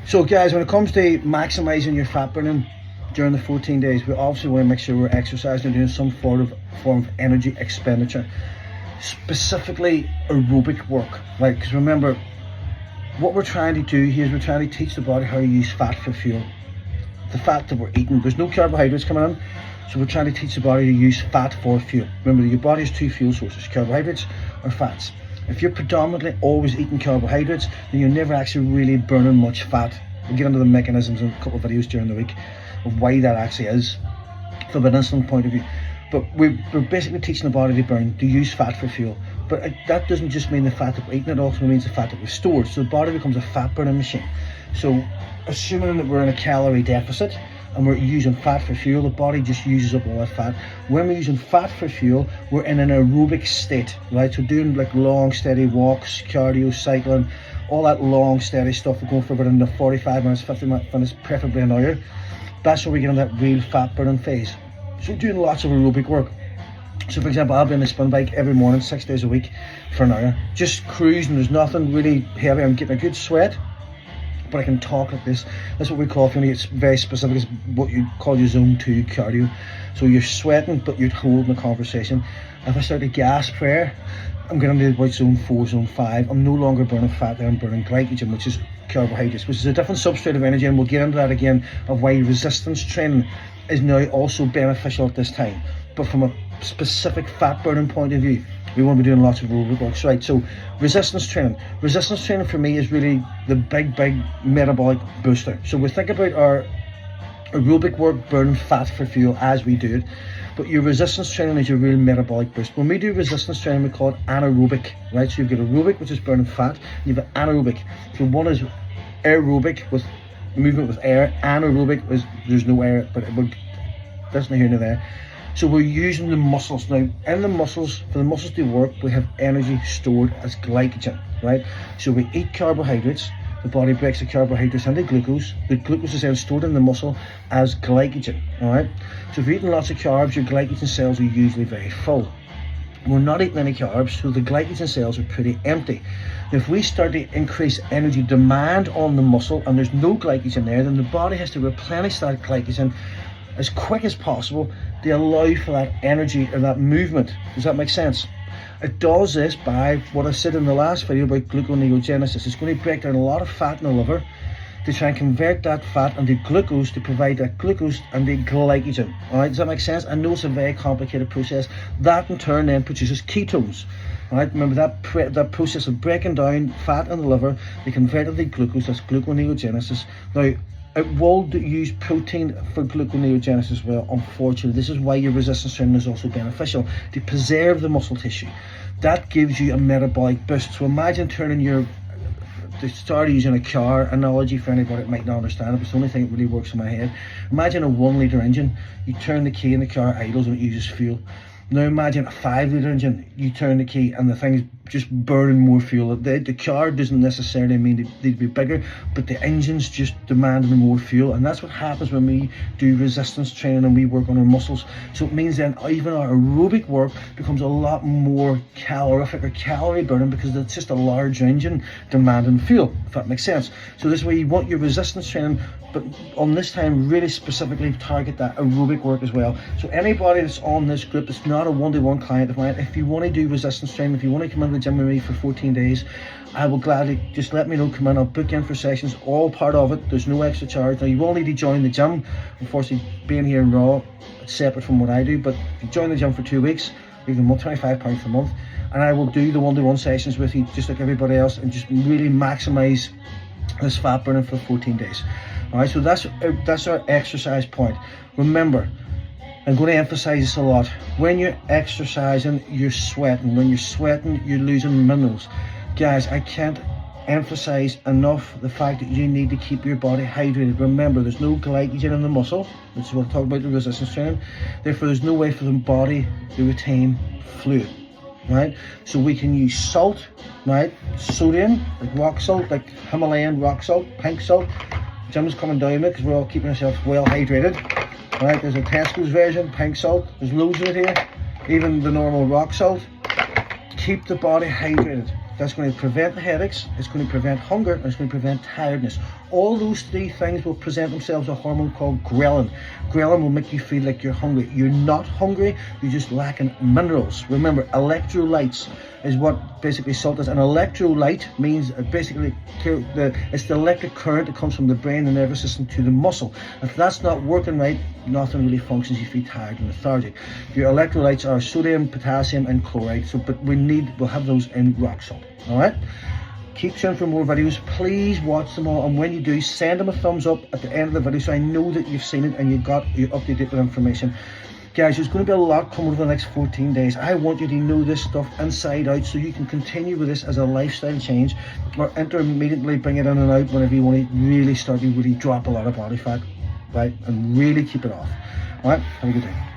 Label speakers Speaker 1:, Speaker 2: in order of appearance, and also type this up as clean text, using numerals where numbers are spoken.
Speaker 1: So guys, when it comes to maximizing your fat burning during the 14 days, we obviously want to make sure we're exercising and doing some form of energy expenditure, specifically aerobic work, right? Because remember, what we're trying to do here is we're trying to teach the body how to use fat for fuel. The fat that we're eating, there's no carbohydrates coming in, so we're trying to teach the body to use fat for fuel. Remember, your body has two fuel sources, carbohydrates or fats. If you're predominantly always eating carbohydrates, then you're never actually really burning much fat. We'll get into the mechanisms in a couple of videos during the week of why that actually is from an insulin point of view. But we're basically teaching the body to use fat for fuel. But that doesn't just mean the fat that we're eating, it also means the fat that we've stored. So the body becomes a fat burning machine. So assuming that we're in a calorie deficit and we're using fat for fuel, the body just uses up all that fat. When we're using fat for fuel, we're in an aerobic state, right? So doing like long, steady walks, cardio, cycling, all that long, steady stuff, we're going for about 45 minutes, 50 minutes, preferably an hour. That's where we get in that real fat burning phase. So doing lots of aerobic work. So for example, I'll be on the spin bike every morning, 6 days a week for an hour, just cruising. There's nothing really heavy. I'm getting a good sweat, but I can talk like this. That's what we call, if you want to get very specific, is what you call your zone 2 cardio. So you're sweating, but you're holding a conversation. If I start to gasp prayer, I'm getting into about zone 4, zone 5. I'm no longer burning fat there, I'm burning glycogen, which is carbohydrates, which is a different substrate of energy, and we'll get into that again, of why resistance training is now also beneficial at this time. But from a specific fat burning point of view, we want to be doing lots of aerobic works, right? So resistance training for me is really the big metabolic booster. So we think about our aerobic work burning fat for fuel as we do it, but your resistance training is your real metabolic boost. When we do resistance training, we call it anaerobic, right? So you've got aerobic, which is burning fat, and you've got anaerobic. So one is aerobic with movement with air, anaerobic is there's no air, but that's not here nor there. So we're using the muscles now. In the muscles, for the muscles to work, we have energy stored as glycogen, right? So we eat carbohydrates, the body breaks the carbohydrates into glucose. The glucose is then stored in the muscle as glycogen, all right? So if you're eating lots of carbs, your glycogen cells are usually very full. We're not eating any carbs, so the glycogen cells are pretty empty. If we start to increase energy demand on the muscle and there's no glycogen there, then the body has to replenish that glycogen as quick as possible to allow for that energy or that movement. Does that make sense? It does this by what I said in the last video about gluconeogenesis. It's going to break down a lot of fat in the liver to try and convert that fat into glucose, to provide that glucose and the glycogen. All right, does that make sense? I know it's a very complicated process. That in turn then produces ketones. All right, remember that process of breaking down fat in the liver, they convert it to glucose. That's gluconeogenesis. Now, it will use protein for gluconeogenesis as well, unfortunately. This is why your resistance training is also beneficial, to preserve the muscle tissue. That gives you a metabolic boost. So imagine to start using a car analogy for anybody that might not understand it, it's the only thing that really works in my head. Imagine a 1 litre engine, you turn the key and the car idles and it uses fuel. Now imagine a 5 litre engine, you turn the key and the thing's just burning more fuel. The car doesn't necessarily mean they'd be bigger, but the engine's just demanding more fuel. And that's what happens when we do resistance training and we work on our muscles. So it means then even our aerobic work becomes a lot more calorific or calorie burning, because it's just a large engine demanding fuel, if that makes sense. So this way you want your resistance training, but on this time really specifically target that aerobic work as well. So anybody that's on this group that's not a one-to-one client of mine, if you want to do resistance training, if you want to come into the gym with me for 14 days, I will gladly, just let me know, come in, I'll book you in for sessions, all part of it, there's no extra charge. Now you will need to join the gym, unfortunately being here in Raw, it's separate from what I do, but if you join the gym for 2 weeks, you can £25 per month, and I will do the one-to-one sessions with you just like everybody else, and just really maximize this fat burning for 14 days. All right, so that's our exercise point. Remember, I'm going to emphasize this a lot. When you're exercising, you're sweating. When you're sweating, you're losing minerals. Guys, I can't emphasize enough the fact that you need to keep your body hydrated. Remember, there's no glycogen in the muscle, which is what I talk about the resistance training. Therefore, there's no way for the body to retain fluid. Right, so we can use salt, right? Sodium, like rock salt, like Himalayan rock salt, pink salt. Jim's coming down with because we're all keeping ourselves well hydrated. Right, there's a Tesco's version, pink salt. There's loads of it here. Even the normal rock salt. Keep the body hydrated. that's going to prevent headaches, it's going to prevent hunger, and it's going to prevent tiredness. All those three things will present themselves a hormone called ghrelin. Ghrelin will make you feel like you're hungry. You're not hungry, you're just lacking minerals. Remember, electrolytes is what basically salt is. An electrolyte means basically it's the electric current that comes from the brain and nervous system to the muscle. If that's not working right, nothing really functions. You feel tired and lethargic. Your electrolytes are sodium, potassium, and chloride. But we'll have those in rock salt. All right. Keep tuned for more videos. Please watch them all, and when you do, send them a thumbs up at the end of the video so I know that you've seen it and you're up to date with information. Guys, there's going to be a lot coming over the next 14 days. I want you to know this stuff inside out so you can continue with this as a lifestyle change, or intermittently bring it in and out whenever you want to really start to really drop a lot of body fat, right, and really keep it off. All right, have a good day.